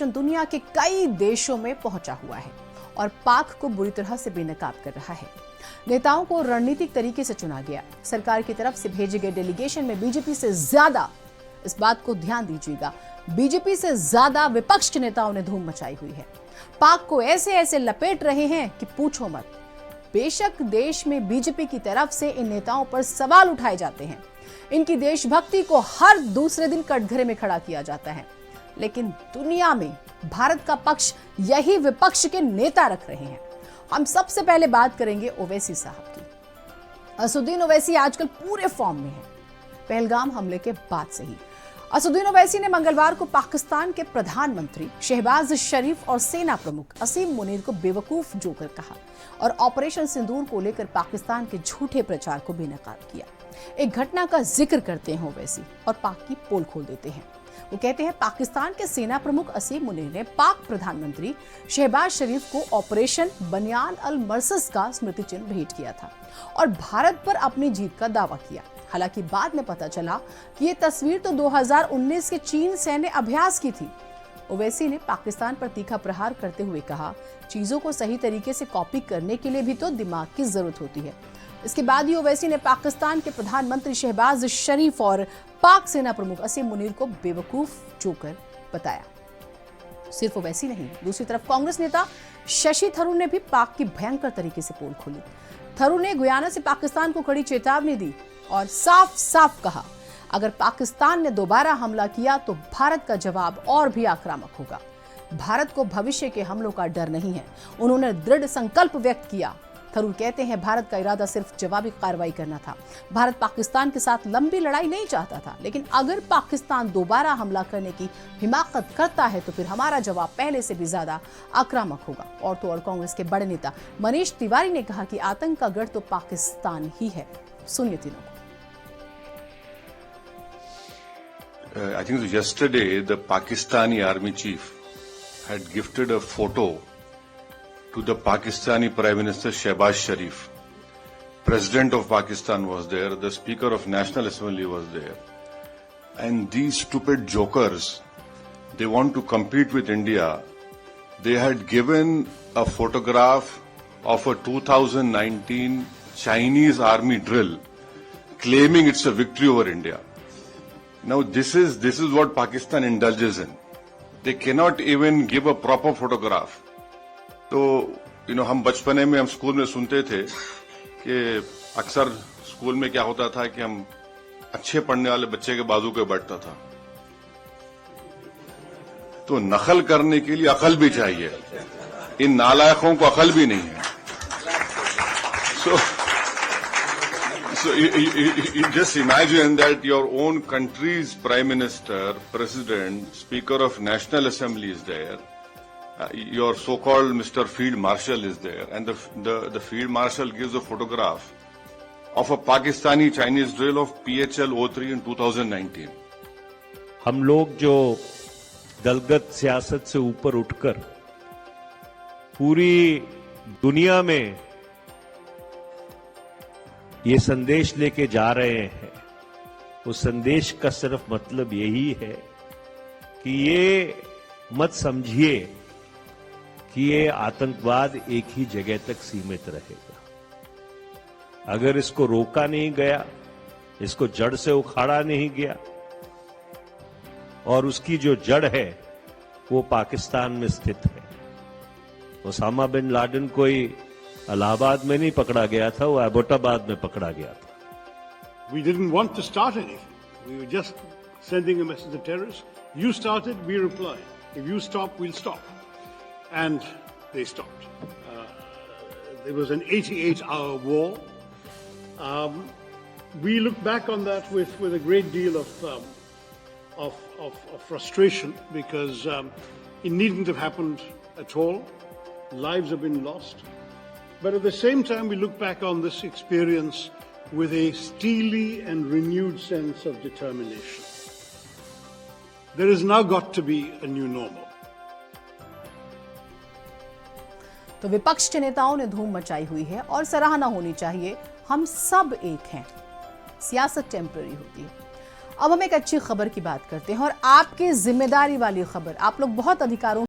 दुनिया के कई देशों में पहुंचा हुआ है और पाक को बुरी तरह से बेनकाब कर रहा है। नेताओं को रणनीतिक तरीके से चुना गया। सरकार की तरफ से भेजे गए डेलीगेशन में बीजेपी से ज्यादा, इस बात को ध्यान दीजिएगा, बीजेपी से ज्यादा विपक्ष के नेताओं ने धूम मचाई हुई है। पाक को ऐसे ऐसे लपेट रहे हैं कि पूछो मत। बेशक देश में बीजेपी की तरफ से इन नेताओं पर सवाल उठाए जाते हैं, इनकी देशभक्ति को हर दूसरे दिन कटघरे में खड़ा किया जाता है, लेकिन दुनिया में भारत का पक्ष यही विपक्ष के नेता रख रहे हैं। हम सबसे पहले बात करेंगे ओवैसी साहब की। असदुद्दीन ओवैसी आजकल पूरे फॉर्म में है, पहलगाम हमले के बाद से ही। असदुद्दीन ओवैसी ने मंगलवार को पाकिस्तान के प्रधानमंत्री शहबाज शरीफ और सेना प्रमुख असीम मुनीर को बेवकूफ जोकर कहा और ऑपरेशन सिंदूर को लेकर पाकिस्तान के झूठे प्रचार को बेनकाब किया। एक घटना का जिक्र करते हैं ओवैसी और पाक की पोल खोल देते हैं। वो कहते हैं पाकिस्तान के सेना प्रमुख असीम मुनीर ने पाक प्रधानमंत्री शहबाज शरीफ को ऑपरेशन बनियान अल मरसस का स्मृति चिन्ह भेंट किया था और भारत पर अपनी जीत का दावा किया। हालांकि बाद में पता चला कि ये तस्वीर तो 2019 के चीन सैन्य अभ्यास की थी। ओवैसी ने पाकिस्तान पर तीखा प्रहार करते हुए कहा, चीजों को सही तरीके से कॉपी करने के लिए भी तो दिमाग की जरूरत होती है। इसके बाद ही ओवैसी ने पाकिस्तान के प्रधानमंत्री शहबाज शरीफ और पाक सेना प्रमुख असीम मुनीर को बेवकूफ जोकर बताया। सिर्फ ओवैसी नहीं, दूसरी तरफ कांग्रेस नेता शशि थरूर ने भी पाक की भयंकर तरीके से पोल खोली। थरूर ने गुयाना से पाकिस्तान को कड़ी चेतावनी दी और साफ साफ कहा, अगर पाकिस्तान ने दोबारा हमला किया तो भारत का जवाब और भी आक्रामक होगा। भारत को भविष्य के हमलों का डर नहीं है। उन्होंने दृढ़ संकल्प व्यक्त किया। थरूर कहते हैं, भारत का इरादा सिर्फ जवाबी कार्रवाई करना था। भारत पाकिस्तान के साथ लंबी लड़ाई नहीं चाहता था, लेकिन अगर पाकिस्तान दोबारा हमला करने की हिमाकत करता है तो फिर हमारा जवाब पहले से भी ज्यादा आक्रामक होगा। और तो और कांग्रेस के बड़े नेता मनीष तिवारी ने कहा कि आतंक का गढ़ तो पाकिस्तान ही है। सुनिए तीनों को। I think yesterday the Pakistani army chief had gifted a photo to the Pakistani Prime Minister Shehbaz Sharif. President of Pakistan was there, the Speaker of National Assembly was there. And these stupid jokers, they want to compete with India. They had given a photograph of a 2019 Chinese army drill, claiming it's a victory over India. Now this is what Pakistan indulges in. They cannot even give a proper photograph. तो हम बचपने में हम school में सुनते थे कि अक्सर स्कूल में क्या होता था कि हम अच्छे पढ़ने वाले बच्चे के बाजू पे बैठता था। तो नकल करने के लिए अकल भी चाहिए, इन नालायकों को अकल भी नहीं है। So you just imagine that your own country's Prime Minister, President, Speaker of National Assembly is there. Your so-called Mr. Field Marshal is there, and the Field Marshal gives a photograph of a Pakistani Chinese drill of PHL-03 in 2019. हम लोग जो दलगत सियासत से ऊपर उठकर पूरी दुनिया में ये संदेश लेके जा रहे हैं, उस संदेश का सिर्फ मतलब यही है कि ये मत समझिए कि ये आतंकवाद एक ही जगह तक सीमित रहेगा। अगर इसको रोका नहीं गया, इसको जड़ से उखाड़ा नहीं गया, और उसकी जो जड़ है वो पाकिस्तान में स्थित है। ओसामा बिन लादेन कोई इलाहाबाद में नहीं पकड़ा गया था, वो एबोटाबाद में पकड़ा गया था। We didn't want to start anything. We were just sending a message to terrorists. You started, we reply. If you stop, we'll stop. And they stopped. There was an 88-hour war. We look back on that with a great deal of frustration because it needn't have happened at all. Lives have been lost. But at the same time, we look back on this experience with a steely and renewed sense of determination. There has now got to be a new normal. तो विपक्ष के नेताओं ने धूम मचाई हुई है और सराहना होनी चाहिए। हम सब एक हैं। सियासत टेम्पररी होती है। अब हम एक अच्छी खबर की बात करते हैं और आपकी जिम्मेदारी वाली खबर। आप लोग बहुत अधिकारों